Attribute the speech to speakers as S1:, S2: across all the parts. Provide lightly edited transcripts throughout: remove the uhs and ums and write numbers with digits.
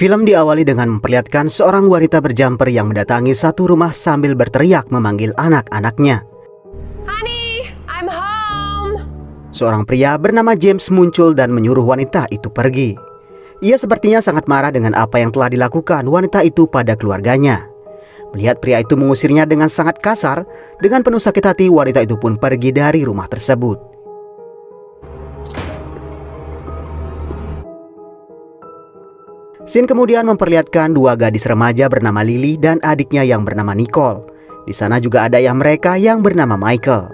S1: Film diawali dengan memperlihatkan seorang wanita berjumper yang mendatangi satu rumah sambil berteriak memanggil anak-anaknya.
S2: Honey, I'm home.
S1: Seorang pria bernama James muncul dan menyuruh wanita itu pergi. Ia sepertinya sangat marah dengan apa yang telah dilakukan wanita itu pada keluarganya. Melihat pria itu mengusirnya dengan sangat kasar, dengan penuh sakit hati wanita itu pun pergi dari rumah tersebut. Scene kemudian memperlihatkan dua gadis remaja bernama Lily dan adiknya yang bernama Nicole. Di sana juga ada ayah mereka yang bernama Michael.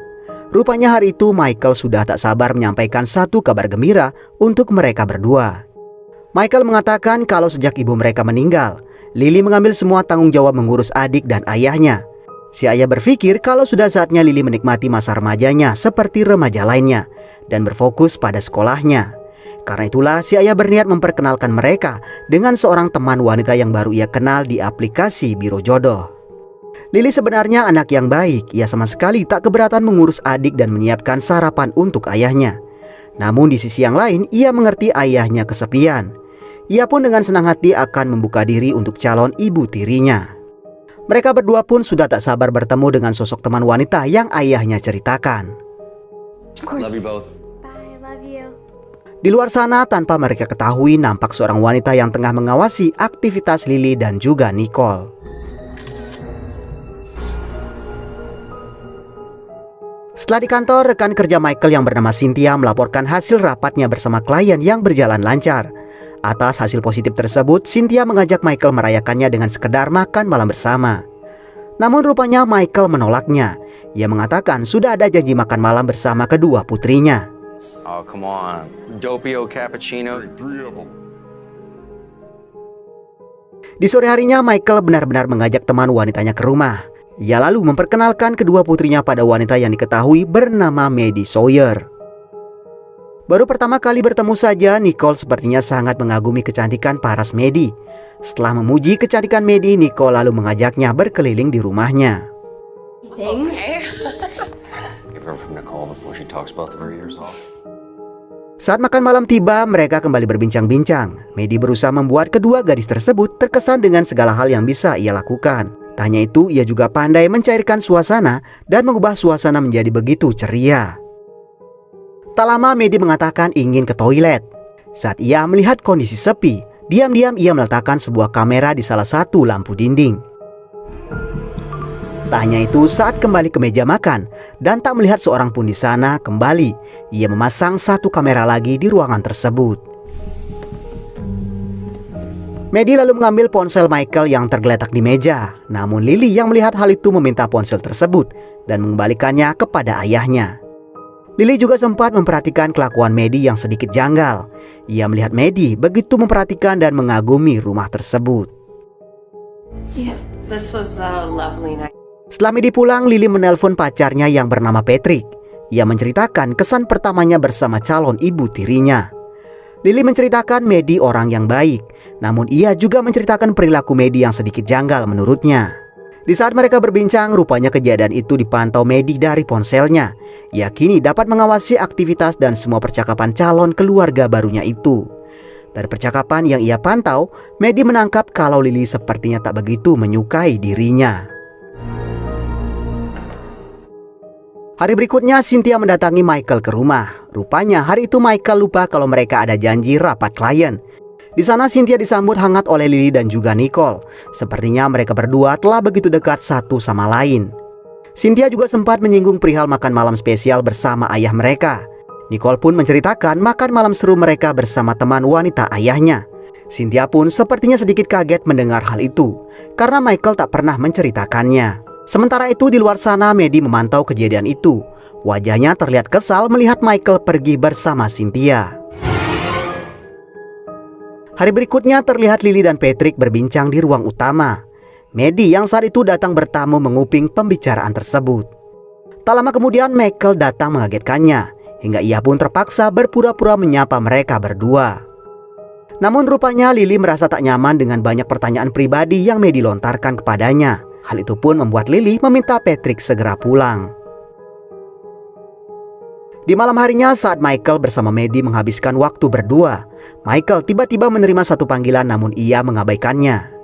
S1: Rupanya hari itu Michael sudah tak sabar menyampaikan satu kabar gembira untuk mereka berdua. Michael mengatakan kalau sejak ibu mereka meninggal, Lily mengambil semua tanggung jawab mengurus adik dan ayahnya. Si ayah berpikir kalau sudah saatnya Lily menikmati masa remajanya seperti remaja lainnya dan berfokus pada sekolahnya. Karena itulah si ayah berniat memperkenalkan mereka dengan seorang teman wanita yang baru ia kenal di aplikasi Biro Jodoh. Lily sebenarnya anak yang baik, ia sama sekali tak keberatan mengurus adik dan menyiapkan sarapan untuk ayahnya. Namun di sisi yang lain, ia mengerti ayahnya kesepian. Ia pun dengan senang hati akan membuka diri untuk calon ibu tirinya. Mereka berdua pun sudah tak sabar bertemu dengan sosok teman wanita yang ayahnya ceritakan.
S3: Love you both.
S2: Bye, love you.
S1: Di luar sana, tanpa mereka ketahui, nampak seorang wanita yang tengah mengawasi aktivitas Lily dan juga Nicole. Setelah di kantor, rekan kerja Michael yang bernama Cynthia melaporkan hasil rapatnya bersama klien yang berjalan lancar. Atas hasil positif tersebut, Cynthia mengajak Michael merayakannya dengan sekedar makan malam bersama. Namun rupanya Michael menolaknya. Ia mengatakan sudah ada janji makan malam bersama kedua putrinya.
S3: Oh, come on. Doppio cappuccino.
S1: Di sore harinya Michael benar-benar mengajak teman wanitanya ke rumah. Ia lalu memperkenalkan kedua putrinya pada wanita yang diketahui bernama Maddie Sawyer. Baru pertama kali bertemu saja, Nicole sepertinya sangat mengagumi kecantikan paras Maddie. Setelah memuji kecantikan Maddie, Nicole lalu mengajaknya berkeliling di rumahnya.
S2: Thanks.
S3: Give her from Nicole before she talks both of her ears off.
S1: Saat makan malam tiba, mereka kembali berbincang-bincang. Maddie berusaha membuat kedua gadis tersebut terkesan dengan segala hal yang bisa ia lakukan. Tak hanya itu, ia juga pandai mencairkan suasana dan mengubah suasana menjadi begitu ceria. Tak lama Maddie mengatakan ingin ke toilet. Saat ia melihat kondisi sepi, diam-diam ia meletakkan sebuah kamera di salah satu lampu dinding. Tak hanya itu, saat kembali ke meja makan dan tak melihat seorang pun di sana, kembali ia memasang satu kamera lagi di ruangan tersebut. Maddie lalu mengambil ponsel Michael yang tergeletak di meja. Namun Lily yang melihat hal itu meminta ponsel tersebut dan mengembalikannya kepada ayahnya. Lily juga sempat memperhatikan kelakuan Maddie yang sedikit janggal. Ia melihat Maddie begitu memperhatikan dan mengagumi rumah tersebut.
S2: Yeah, this was a lovely night.
S1: Setelah Maddie pulang, Lily menelpon pacarnya yang bernama Patrick. Ia menceritakan kesan pertamanya bersama calon ibu tirinya. Lily menceritakan Maddie orang yang baik, namun ia juga menceritakan perilaku Maddie yang sedikit janggal menurutnya. Di saat mereka berbincang, rupanya kejadian itu dipantau Maddie dari ponselnya. Ia kini dapat mengawasi aktivitas dan semua percakapan calon keluarga barunya itu. Dari percakapan yang ia pantau, Maddie menangkap kalau Lily sepertinya tak begitu menyukai dirinya. Hari berikutnya, Cynthia mendatangi Michael ke rumah. Rupanya hari itu Michael lupa kalau mereka ada janji rapat klien. Di sana Cynthia disambut hangat oleh Lily dan juga Nicole. Sepertinya mereka berdua telah begitu dekat satu sama lain. Cynthia juga sempat menyinggung perihal makan malam spesial bersama ayah mereka. Nicole pun menceritakan makan malam seru mereka bersama teman wanita ayahnya. Cynthia pun sepertinya sedikit kaget mendengar hal itu, karena Michael tak pernah menceritakannya. Sementara itu di luar sana Maddie memantau kejadian itu. Wajahnya terlihat kesal melihat Michael pergi bersama Cynthia. Hari berikutnya terlihat Lily dan Patrick berbincang di ruang utama. Maddie yang saat itu datang bertamu menguping pembicaraan tersebut. Tak lama kemudian Michael datang mengagetkannya, hingga ia pun terpaksa berpura-pura menyapa mereka berdua. Namun rupanya Lily merasa tak nyaman dengan banyak pertanyaan pribadi yang Maddie lontarkan kepadanya. Hal itu pun membuat Lily meminta Patrick segera pulang. Di malam harinya saat Michael bersama Maddie menghabiskan waktu berdua, Michael tiba-tiba menerima satu panggilan namun ia mengabaikannya.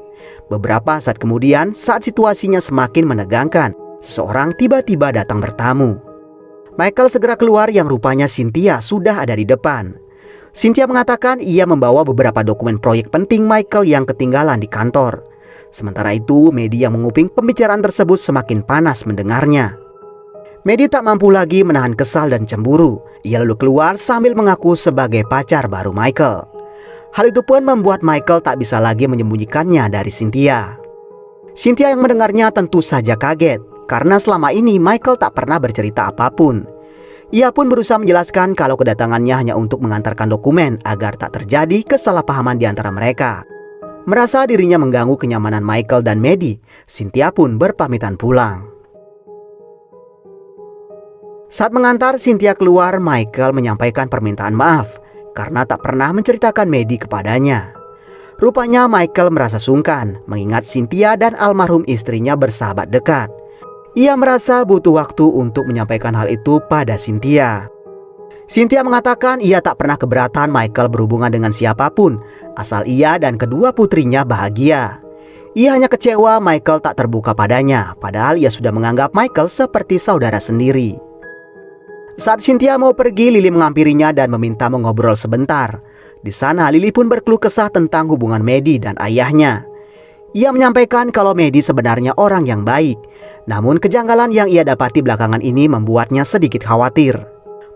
S1: Beberapa saat kemudian, saat situasinya semakin menegangkan, seseorang tiba-tiba datang bertamu. Michael segera keluar yang rupanya Cynthia sudah ada di depan. Cynthia mengatakan ia membawa beberapa dokumen proyek penting Michael yang ketinggalan di kantor. Sementara itu, Maddie yang menguping pembicaraan tersebut semakin panas mendengarnya. Maddie tak mampu lagi menahan kesal dan cemburu. Ia lalu keluar sambil mengaku sebagai pacar baru Michael. Hal itu pun membuat Michael tak bisa lagi menyembunyikannya dari Cynthia. Cynthia yang mendengarnya tentu saja kaget, karena selama ini Michael tak pernah bercerita apapun. Ia pun berusaha menjelaskan kalau kedatangannya hanya untuk mengantarkan dokumen agar tak terjadi kesalahpahaman di antara mereka. Merasa dirinya mengganggu kenyamanan Michael dan Maddie, Cynthia pun berpamitan pulang. Saat mengantar Cynthia keluar, Michael menyampaikan permintaan maaf karena tak pernah menceritakan Maddie kepadanya. Rupanya Michael merasa sungkan mengingat Cynthia dan almarhum istrinya bersahabat dekat. Ia merasa butuh waktu untuk menyampaikan hal itu pada Cynthia. Cynthia mengatakan ia tak pernah keberatan Michael berhubungan dengan siapapun, asal ia dan kedua putrinya bahagia. Ia hanya kecewa Michael tak terbuka padanya, padahal ia sudah menganggap Michael seperti saudara sendiri. Saat Cynthia mau pergi, Lily menghampirinya dan meminta mengobrol sebentar. Di sana Lily pun berkeluh kesah tentang hubungan Maddie dan ayahnya. Ia menyampaikan kalau Maddie sebenarnya orang yang baik, namun kejanggalan yang ia dapati belakangan ini membuatnya sedikit khawatir.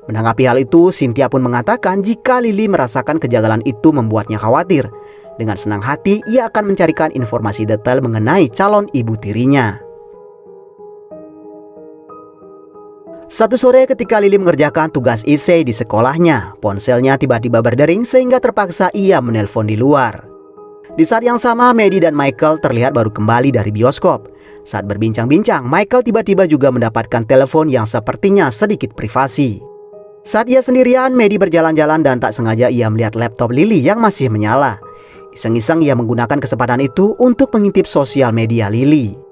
S1: Menanggapi hal itu, Cynthia pun mengatakan jika Lily merasakan kejanggalan itu membuatnya khawatir. Dengan senang hati, ia akan mencarikan informasi detail mengenai calon ibu tirinya. Satu sore ketika Lily mengerjakan tugas essay di sekolahnya, ponselnya tiba-tiba berdering sehingga terpaksa ia menelpon di luar. Di saat yang sama, Maddie dan Michael terlihat baru kembali dari bioskop. Saat berbincang-bincang, Michael tiba-tiba juga mendapatkan telepon yang sepertinya sedikit privasi. Saat ia sendirian, Maddie berjalan-jalan dan tak sengaja ia melihat laptop Lily yang masih menyala. Iseng-iseng ia menggunakan kesempatan itu untuk mengintip sosial media Lily.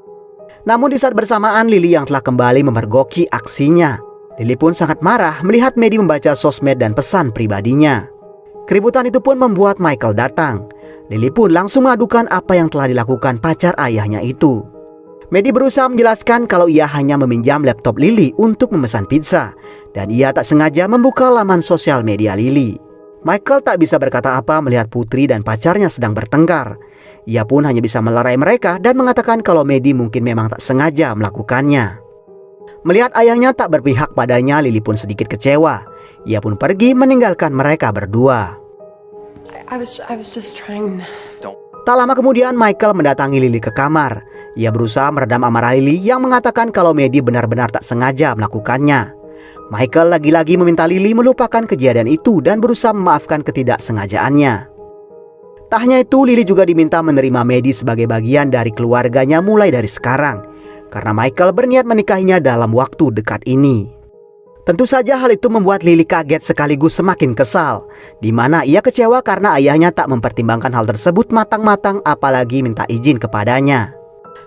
S1: Namun di saat bersamaan, Lily yang telah kembali memergoki aksinya. Lily pun sangat marah melihat Maddie membaca sosmed dan pesan pribadinya. Keributan itu pun membuat Michael datang. Lily pun langsung mengadukan apa yang telah dilakukan pacar ayahnya itu. Maddie berusaha menjelaskan kalau ia hanya meminjam laptop Lily untuk memesan pizza, dan ia tak sengaja membuka laman sosial media Lily. Michael tak bisa berkata apa melihat putri dan pacarnya sedang bertengkar. Ia pun hanya bisa melerai mereka dan mengatakan kalau Maddie mungkin memang tak sengaja melakukannya. Melihat ayahnya tak berpihak padanya, Lily pun sedikit kecewa. Ia pun pergi meninggalkan mereka berdua.
S2: I was just trying.
S1: Tak lama kemudian Michael mendatangi Lily ke kamar. Ia berusaha meredam amarah Lily yang mengatakan kalau Maddie benar-benar tak sengaja melakukannya. Michael lagi-lagi meminta Lily melupakan kejadian itu dan berusaha memaafkan ketidaksengajaannya. Tak hanya itu, Lily juga diminta menerima Maddie sebagai bagian dari keluarganya mulai dari sekarang, karena Michael berniat menikahinya dalam waktu dekat ini. Tentu saja hal itu membuat Lily kaget sekaligus semakin kesal, di mana ia kecewa karena ayahnya tak mempertimbangkan hal tersebut matang-matang apalagi minta izin kepadanya.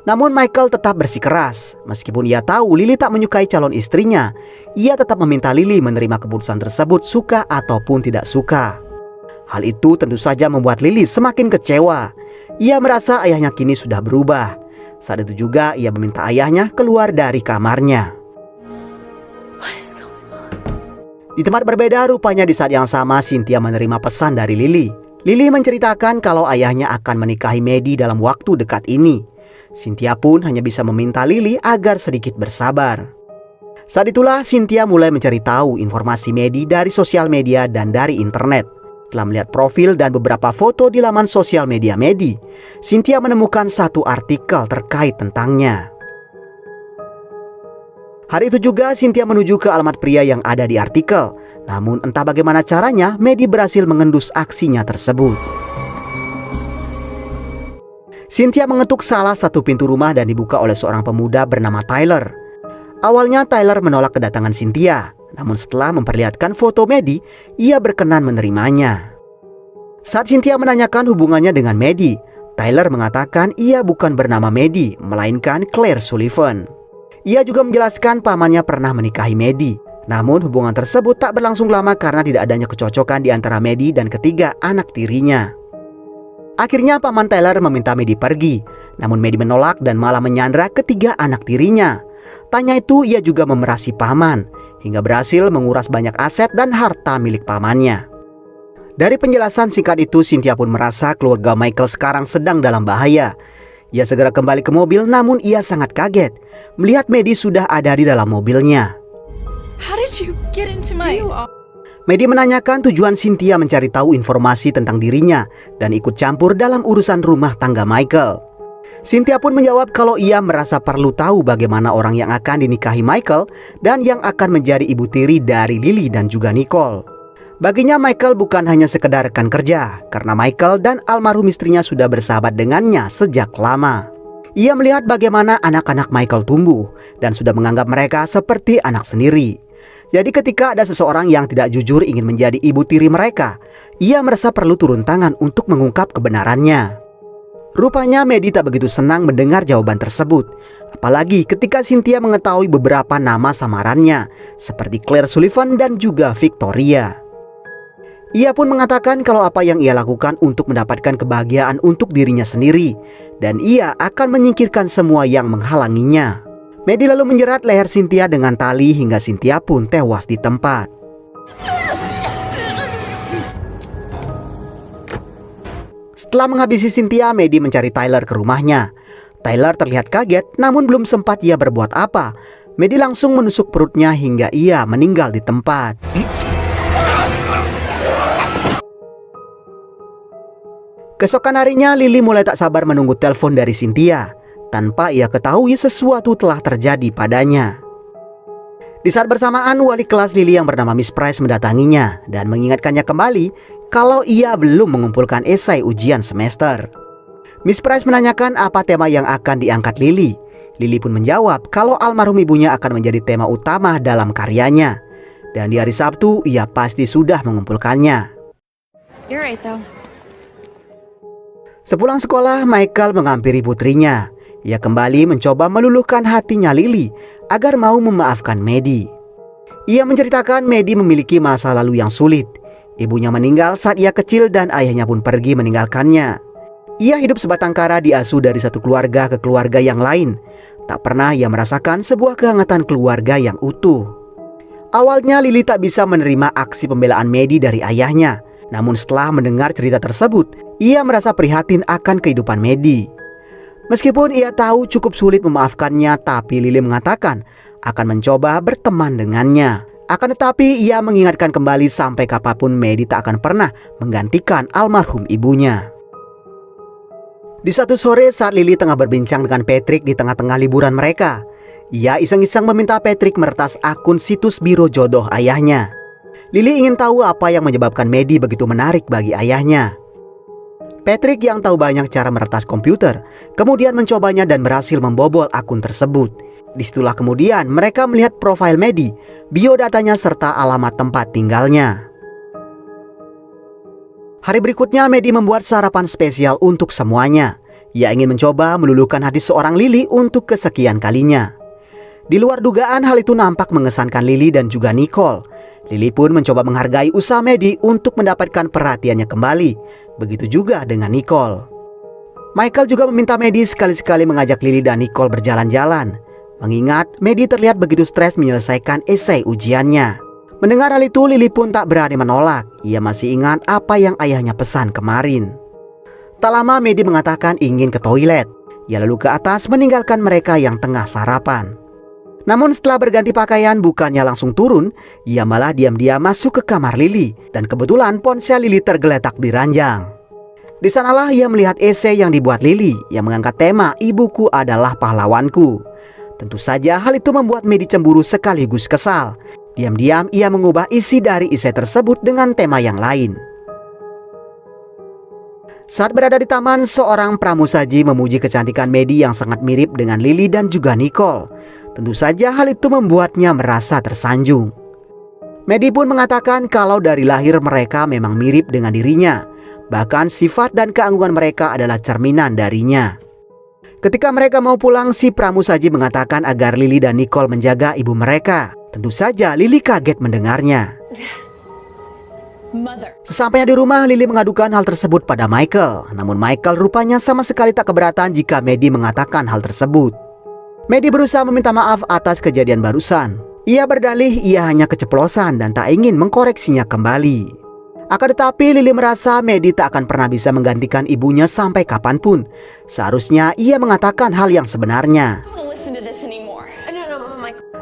S1: Namun Michael tetap bersikeras. Meskipun ia tahu Lily tak menyukai calon istrinya, ia tetap meminta Lily menerima keputusan tersebut suka ataupun tidak suka. Hal itu tentu saja membuat Lily semakin kecewa. Ia merasa ayahnya kini sudah berubah. Saat itu juga ia meminta ayahnya keluar dari kamarnya. Di tempat berbeda, rupanya di saat yang sama Cynthia menerima pesan dari Lily. Lily menceritakan kalau ayahnya akan menikahi Maddie dalam waktu dekat ini. Cynthia pun hanya bisa meminta Lily agar sedikit bersabar. Saat itulah Cynthia mulai mencari tahu informasi Maddie dari sosial media dan dari internet. Setelah melihat profil dan beberapa foto di laman sosial media Maddie, Cynthia menemukan satu artikel terkait tentangnya. Hari itu juga Cynthia menuju ke alamat pria yang ada di artikel. Namun entah bagaimana caranya, Maddie berhasil mengendus aksinya tersebut. Cynthia mengetuk salah satu pintu rumah dan dibuka oleh seorang pemuda bernama Tyler. Awalnya Tyler menolak kedatangan Cynthia, namun setelah memperlihatkan foto Maddie, ia berkenan menerimanya. Saat Cynthia menanyakan hubungannya dengan Maddie, Tyler mengatakan ia bukan bernama Maddie, melainkan Claire Sullivan. Ia juga menjelaskan pamannya pernah menikahi Maddie. Namun hubungan tersebut tak berlangsung lama karena tidak adanya kecocokan di antara Maddie dan ketiga anak tirinya. Akhirnya paman Tyler meminta Maddie pergi, namun Maddie menolak dan malah menyandra ketiga anak tirinya. Tanya itu ia juga memerasi paman, hingga berhasil menguras banyak aset dan harta milik pamannya. Dari penjelasan singkat itu, Cynthia pun merasa keluarga Michael sekarang sedang dalam bahaya. Ia segera kembali ke mobil, namun ia sangat kaget melihat Maddie sudah ada di dalam mobilnya.
S2: How did you get into my...
S1: Maddie menanyakan tujuan Cynthia mencari tahu informasi tentang dirinya dan ikut campur dalam urusan rumah tangga Michael. Cynthia pun menjawab kalau ia merasa perlu tahu bagaimana orang yang akan dinikahi Michael dan yang akan menjadi ibu tiri dari Lily dan juga Nicole. Baginya Michael bukan hanya sekedar rekan kerja, karena Michael dan almarhum istrinya sudah bersahabat dengannya sejak lama. Ia melihat bagaimana anak-anak Michael tumbuh dan sudah menganggap mereka seperti anak sendiri. Jadi ketika ada seseorang yang tidak jujur ingin menjadi ibu tiri mereka, ia merasa perlu turun tangan untuk mengungkap kebenarannya. Rupanya Maddie tak begitu senang mendengar jawaban tersebut, apalagi ketika Cynthia mengetahui beberapa nama samarannya, seperti Claire Sullivan dan juga Victoria. Ia pun mengatakan kalau apa yang ia lakukan untuk mendapatkan kebahagiaan untuk dirinya sendiri, dan ia akan menyingkirkan semua yang menghalanginya. Maddie lalu menjerat leher Cynthia dengan tali hingga Cynthia pun tewas di tempat. Setelah menghabisi Cynthia, Maddie mencari Tyler ke rumahnya. Tyler terlihat kaget, namun belum sempat ia berbuat apa. Maddie langsung menusuk perutnya hingga ia meninggal di tempat. Keesokan harinya, Lily mulai tak sabar menunggu telepon dari Cynthia. Tanpa ia ketahui sesuatu telah terjadi padanya. Di saat bersamaan, wali kelas Lily yang bernama Miss Price mendatanginya dan mengingatkannya kembali kalau ia belum mengumpulkan esai ujian semester. Miss Price menanyakan apa tema yang akan diangkat Lily. Lily pun menjawab kalau almarhum ibunya akan menjadi tema utama dalam karyanya. Dan di hari Sabtu ia pasti sudah mengumpulkannya.
S2: You're right though.
S1: Sepulang sekolah, Michael menghampiri putrinya. Ia kembali mencoba meluluhkan hatinya Lily agar mau memaafkan Maddie. Ia menceritakan Maddie memiliki masa lalu yang sulit. Ibunya meninggal saat ia kecil dan ayahnya pun pergi meninggalkannya. Ia hidup sebatang kara diasuh dari satu keluarga ke keluarga yang lain. Tak pernah ia merasakan sebuah kehangatan keluarga yang utuh. Awalnya Lily tak bisa menerima aksi pembelaan Maddie dari ayahnya. Namun setelah mendengar cerita tersebut, ia merasa prihatin akan kehidupan Maddie. Meskipun ia tahu cukup sulit memaafkannya, tapi Lily mengatakan akan mencoba berteman dengannya. Akan tetapi ia mengingatkan kembali sampai kapanpun Maddie tak akan pernah menggantikan almarhum ibunya. Di suatu sore saat Lily tengah berbincang dengan Patrick di tengah-tengah liburan mereka, ia iseng-iseng meminta Patrick meretas akun situs biro jodoh ayahnya. Lily ingin tahu apa yang menyebabkan Maddie begitu menarik bagi ayahnya. Patrick yang tahu banyak cara meretas komputer, kemudian mencobanya dan berhasil membobol akun tersebut. Disitulah kemudian mereka melihat profil Maddie, biodatanya serta alamat tempat tinggalnya. Hari berikutnya Maddie membuat sarapan spesial untuk semuanya. Ia ingin mencoba meluluhkan hati seorang Lily untuk kesekian kalinya. Di luar dugaan hal itu nampak mengesankan Lily dan juga Nicole. Lily pun mencoba menghargai usaha Maddie untuk mendapatkan perhatiannya kembali. Begitu juga dengan Nicole. Michael juga meminta Maddie sekali-sekali mengajak Lily dan Nicole berjalan-jalan. Mengingat Maddie terlihat begitu stres menyelesaikan esai ujiannya. Mendengar hal itu, Lily pun tak berani menolak. Ia masih ingat apa yang ayahnya pesan kemarin. Tak lama Maddie mengatakan ingin ke toilet. Ia lalu ke atas meninggalkan mereka yang tengah sarapan. Namun setelah berganti pakaian, bukannya langsung turun, ia malah diam-diam masuk ke kamar Lily. Dan kebetulan ponsel Lily tergeletak di ranjang. Di sanalah ia melihat esai yang dibuat Lily yang mengangkat tema "Ibuku adalah pahlawanku". Tentu saja hal itu membuat Maddie cemburu sekaligus kesal. Diam-diam ia mengubah isi dari esai tersebut dengan tema yang lain. Saat berada di taman, seorang pramusaji memuji kecantikan Maddie yang sangat mirip dengan Lily dan juga Nicole. Tentu saja hal itu membuatnya merasa tersanjung. Maddie pun mengatakan kalau dari lahir mereka memang mirip dengan dirinya. Bahkan sifat dan keanggunan mereka adalah cerminan darinya. Ketika mereka mau pulang, si pramusaji mengatakan agar Lily dan Nicole menjaga ibu mereka. Tentu saja Lily kaget mendengarnya. Sesampainya di rumah, Lily mengadukan hal tersebut pada Michael. Namun Michael rupanya sama sekali tak keberatan jika Maddie mengatakan hal tersebut. Maddie berusaha meminta maaf atas kejadian barusan. Ia berdalih ia hanya keceplosan dan tak ingin mengkoreksinya kembali. Akan tetapi Lily merasa Maddie tak akan pernah bisa menggantikan ibunya sampai kapanpun. Seharusnya ia mengatakan hal yang sebenarnya.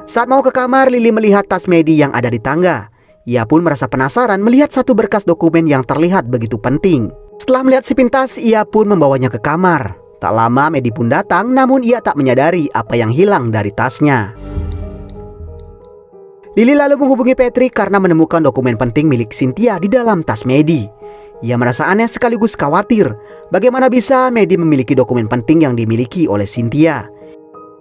S1: Saat mau ke kamar, Lily melihat tas Maddie yang ada di tangga. Ia pun merasa penasaran melihat satu berkas dokumen yang terlihat begitu penting. Setelah melihat sepintas, ia pun membawanya ke kamar. Tak lama Maddie pun datang, namun ia tak menyadari apa yang hilang dari tasnya. Lily lalu menghubungi Patrick karena menemukan dokumen penting milik Cynthia di dalam tas Maddie. Ia merasa aneh sekaligus khawatir. Bagaimana bisa Maddie memiliki dokumen penting yang dimiliki oleh Cynthia?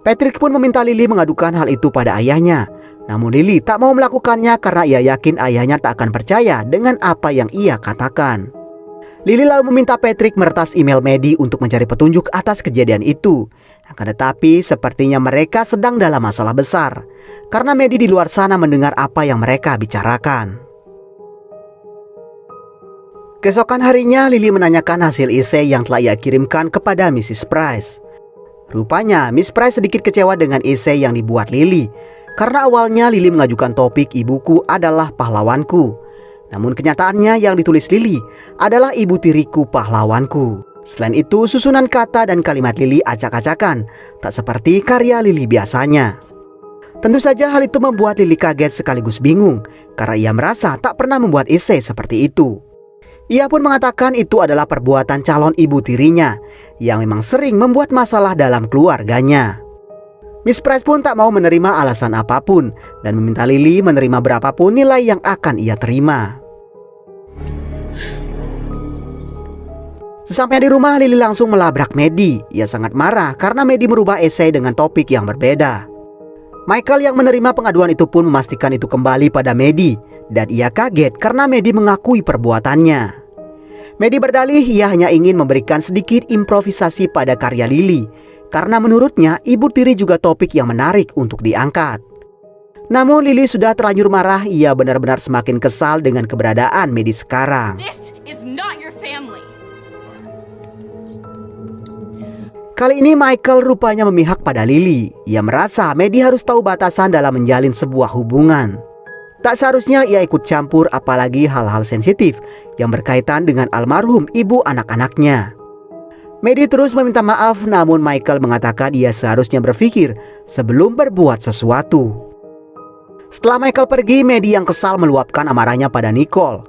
S1: Patrick pun meminta Lily mengadukan hal itu pada ayahnya. Namun Lily tak mau melakukannya karena ia yakin ayahnya tak akan percaya dengan apa yang ia katakan. Lily lalu meminta Patrick meretas email Maddie untuk mencari petunjuk atas kejadian itu. Akan tetapi sepertinya mereka sedang dalam masalah besar. Karena Maddie di luar sana mendengar apa yang mereka bicarakan. Keesokan harinya Lily menanyakan hasil esai yang telah ia kirimkan kepada Mrs. Price. Rupanya Miss Price sedikit kecewa dengan esai yang dibuat Lily. Karena awalnya Lily mengajukan topik ibuku adalah pahlawanku. Namun kenyataannya yang ditulis Lily adalah ibu tiriku pahlawanku. Selain itu susunan kata dan kalimat Lily acak-acakan, tak seperti karya Lily biasanya. Tentu saja hal itu membuat Lily kaget sekaligus bingung, karena ia merasa tak pernah membuat esai seperti itu. Ia pun mengatakan itu adalah perbuatan calon ibu tirinya, yang memang sering membuat masalah dalam keluarganya. Miss Price pun tak mau menerima alasan apapun dan meminta Lily menerima berapapun nilai yang akan ia terima. Sesampainya di rumah, Lily langsung melabrak Maddie. Ia sangat marah karena Maddie merubah esai dengan topik yang berbeda. Michael yang menerima pengaduan itu pun memastikan itu kembali pada Maddie. Dan ia kaget karena Maddie mengakui perbuatannya. Maddie berdalih ia hanya ingin memberikan sedikit improvisasi pada karya Lily. Karena menurutnya ibu tiri juga topik yang menarik untuk diangkat. Namun Lily sudah terlanjur marah. Ia benar-benar semakin kesal dengan keberadaan Maddie sekarang.
S2: This is not your family.
S1: Kali ini Michael rupanya memihak pada Lily. Ia merasa Maddie harus tahu batasan dalam menjalin sebuah hubungan. Tak seharusnya ia ikut campur apalagi hal-hal sensitif yang berkaitan dengan almarhum ibu anak-anaknya. Maddie terus meminta maaf, namun Michael mengatakan ia seharusnya berpikir sebelum berbuat sesuatu. Setelah Michael pergi, Maddie yang kesal meluapkan amarahnya pada Nicole.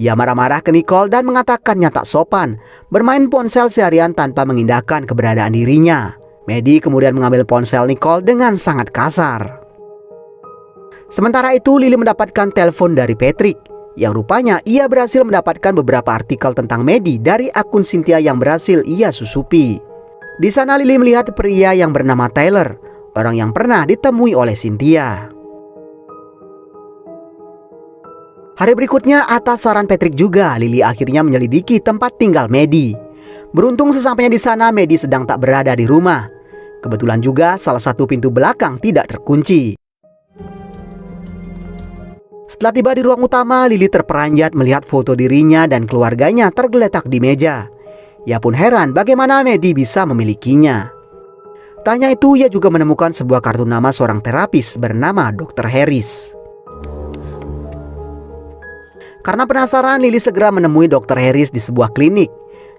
S1: Ia marah-marah ke Nicole dan mengatakannya tak sopan, bermain ponsel seharian tanpa mengindahkan keberadaan dirinya. Maddie kemudian mengambil ponsel Nicole dengan sangat kasar. Sementara itu Lily mendapatkan telepon dari Patrick. Yang rupanya ia berhasil mendapatkan beberapa artikel tentang Maddie dari akun Cynthia yang berhasil ia susupi. Di sana Lily melihat pria yang bernama Tyler, orang yang pernah ditemui oleh Cynthia. Hari berikutnya atas saran Patrick juga, Lily akhirnya menyelidiki tempat tinggal Maddie. Beruntung sesampainya di sana Maddie sedang tak berada di rumah. Kebetulan juga salah satu pintu belakang tidak terkunci. Setelah tiba di ruang utama, Lily terperanjat melihat foto dirinya dan keluarganya tergeletak di meja. Ia pun heran bagaimana Maddie bisa memilikinya. Tak hanya itu, ia juga menemukan sebuah kartu nama seorang terapis bernama Dr. Harris. Karena penasaran, Lily segera menemui Dr. Harris di sebuah klinik.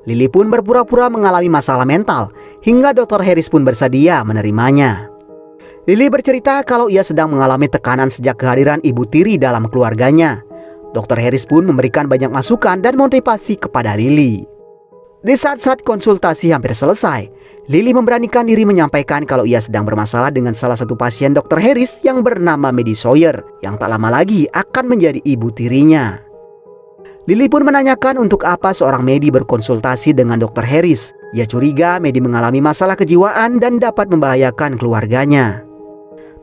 S1: Lily pun berpura-pura mengalami masalah mental, hingga Dr. Harris pun bersedia menerimanya. Lily bercerita kalau ia sedang mengalami tekanan sejak kehadiran ibu tiri dalam keluarganya. Dr. Harris pun memberikan banyak masukan dan motivasi kepada Lily. Di saat-saat konsultasi hampir selesai, Lily memberanikan diri menyampaikan kalau ia sedang bermasalah dengan salah satu pasien Dr. Harris yang bernama Maddie Sawyer, yang tak lama lagi akan menjadi ibu tirinya. Lily pun menanyakan untuk apa seorang Maddie berkonsultasi dengan Dr. Harris. Ia curiga Maddie mengalami masalah kejiwaan dan dapat membahayakan keluarganya.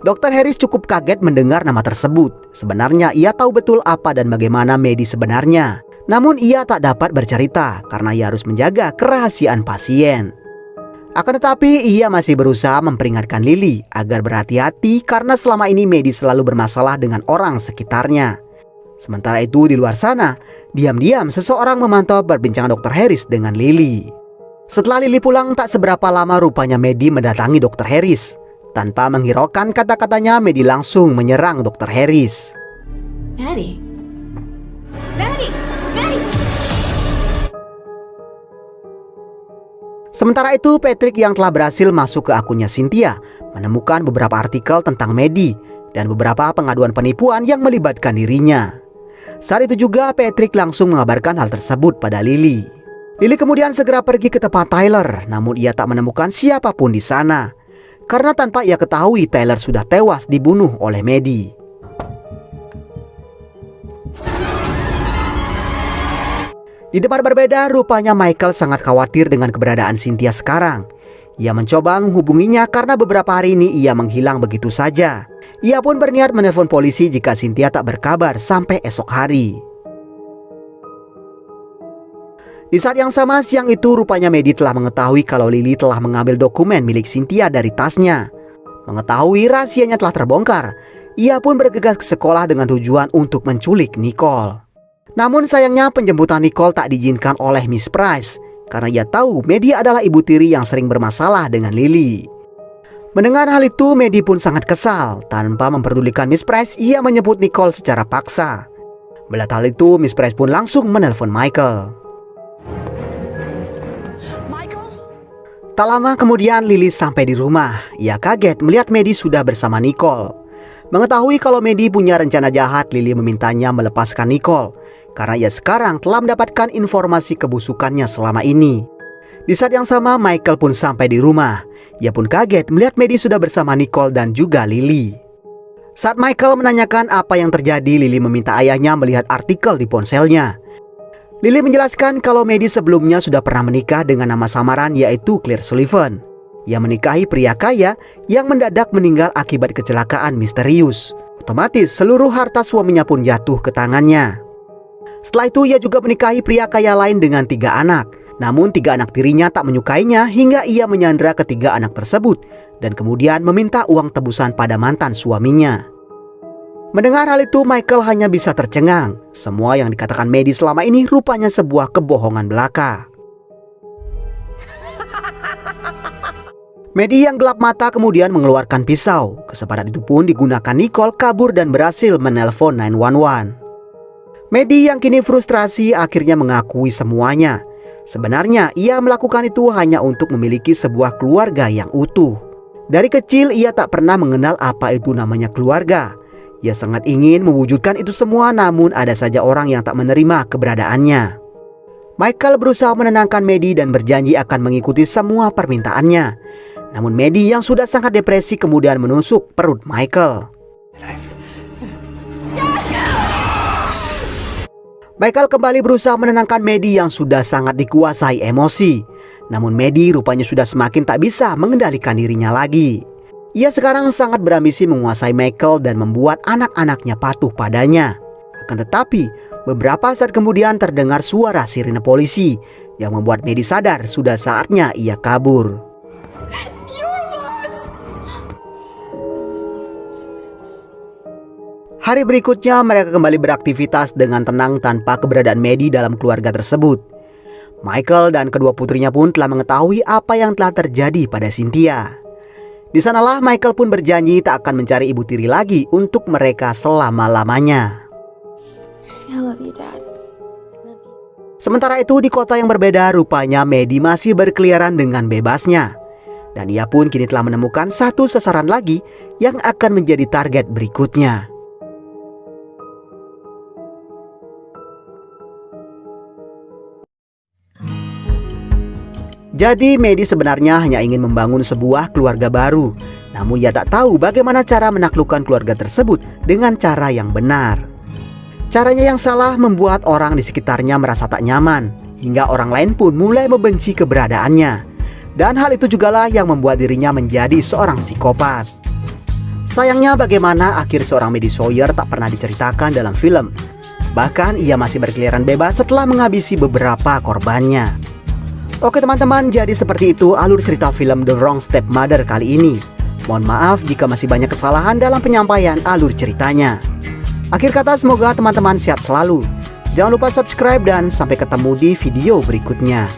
S1: Dr. Harris cukup kaget mendengar nama tersebut. Sebenarnya ia tahu betul apa dan bagaimana Maddie sebenarnya. Namun ia tak dapat bercerita karena ia harus menjaga kerahasiaan pasien. Akan tetapi ia masih berusaha memperingatkan Lily agar berhati-hati karena selama ini Maddie selalu bermasalah dengan orang sekitarnya. Sementara itu di luar sana, diam-diam seseorang memantau perbincangan Dr. Harris dengan Lily. Setelah Lily pulang tak seberapa lama rupanya Maddie mendatangi Dr. Harris. Tanpa menghiraukan kata-katanya, Maddie langsung menyerang Dr. Harris.
S2: Maddie. Maddie. Maddie.
S1: Sementara itu Patrick yang telah berhasil masuk ke akunnya Cynthia menemukan beberapa artikel tentang Maddie dan beberapa pengaduan penipuan yang melibatkan dirinya. Saat itu juga Patrick langsung mengabarkan hal tersebut pada Lily. Lily kemudian segera pergi ke tempat Tyler, namun ia tak menemukan siapapun di sana. Karena tanpa ia ketahui Tyler sudah tewas dibunuh oleh Maddie. Di tempat berbeda, rupanya Michael sangat khawatir dengan keberadaan Cynthia sekarang. Ia mencoba menghubunginya karena beberapa hari ini ia menghilang begitu saja. Ia pun berniat menelpon polisi jika Cynthia tak berkabar sampai esok hari. Di saat yang sama siang itu rupanya Maddie telah mengetahui kalau Lily telah mengambil dokumen milik Cynthia dari tasnya. Mengetahui rahasianya telah terbongkar, ia pun bergegas ke sekolah dengan tujuan untuk menculik Nicole. Namun sayangnya penjemputan Nicole tak diizinkan oleh Miss Price karena ia tahu Maddie adalah ibu tiri yang sering bermasalah dengan Lily. Mendengar hal itu, Maddie pun sangat kesal. Tanpa memperdulikan Miss Price, ia menyebut Nicole secara paksa. Melihat hal itu, Miss Price pun langsung menelpon Michael. Tak lama kemudian Lily sampai di rumah. Ia kaget melihat Maddie sudah bersama Nicole. Mengetahui kalau Maddie punya rencana jahat, Lily memintanya melepaskan Nicole karena ia sekarang telah mendapatkan informasi kebusukannya selama ini. Di saat yang sama Michael pun sampai di rumah. Ia pun kaget melihat Maddie sudah bersama Nicole dan juga Lily. Saat Michael menanyakan apa yang terjadi, Lily meminta ayahnya melihat artikel di ponselnya. Lily menjelaskan kalau Maddie sebelumnya sudah pernah menikah dengan nama samaran yaitu Claire Sullivan. Ia menikahi pria kaya yang mendadak meninggal akibat kecelakaan misterius. Otomatis seluruh harta suaminya pun jatuh ke tangannya. Setelah itu ia juga menikahi pria kaya lain dengan 3 anak. Namun 3 anak tirinya tak menyukainya hingga ia menyandra ketiga anak tersebut dan kemudian meminta uang tebusan pada mantan suaminya. Mendengar hal itu Michael hanya bisa tercengang. Semua yang dikatakan Maddie selama ini rupanya sebuah kebohongan belaka. Maddie yang gelap mata kemudian mengeluarkan pisau. Kesempatan itu pun digunakan Nicole kabur dan berhasil menelpon 911. Maddie yang kini frustrasi akhirnya mengakui semuanya. Sebenarnya ia melakukan itu hanya untuk memiliki sebuah keluarga yang utuh. Dari kecil ia tak pernah mengenal apa itu namanya keluarga. Ia sangat ingin mewujudkan itu semua, namun ada saja orang yang tak menerima keberadaannya. Michael berusaha menenangkan Maddie dan berjanji akan mengikuti semua permintaannya. Namun Maddie yang sudah sangat depresi kemudian menusuk perut Michael. Michael kembali berusaha menenangkan Maddie yang sudah sangat dikuasai emosi. Namun Maddie rupanya sudah semakin tak bisa mengendalikan dirinya lagi. Ia sekarang sangat berambisi menguasai Michael dan membuat anak-anaknya patuh padanya. Akan tetapi, beberapa saat kemudian terdengar suara sirine polisi yang membuat Maddie sadar sudah saatnya ia kabur. Hari berikutnya mereka kembali beraktivitas dengan tenang tanpa keberadaan Maddie dalam keluarga tersebut. Michael dan kedua putrinya pun telah mengetahui apa yang telah terjadi pada Cynthia. Di sanalah Michael pun berjanji tak akan mencari ibu tiri lagi untuk mereka selama-lamanya.
S2: I love you, Dad.
S1: Sementara itu di kota yang berbeda rupanya Maddie masih berkeliaran dengan bebasnya. Dan ia pun kini telah menemukan satu sasaran lagi yang akan menjadi target berikutnya. Jadi Maddie sebenarnya hanya ingin membangun sebuah keluarga baru. Namun ia tak tahu bagaimana cara menaklukkan keluarga tersebut dengan cara yang benar. Caranya yang salah membuat orang di sekitarnya merasa tak nyaman, hingga orang lain pun mulai membenci keberadaannya. Dan hal itu jugalah yang membuat dirinya menjadi seorang psikopat. Sayangnya bagaimana akhir seorang Maddie Sawyer tak pernah diceritakan dalam film. Bahkan ia masih berkeliaran bebas setelah menghabisi beberapa korbannya. Oke teman-teman, jadi seperti itu alur cerita film The Wrong Stepmother kali ini. Mohon maaf jika masih banyak kesalahan dalam penyampaian alur ceritanya. Akhir kata, semoga teman-teman sehat selalu. Jangan lupa subscribe dan sampai ketemu di video berikutnya.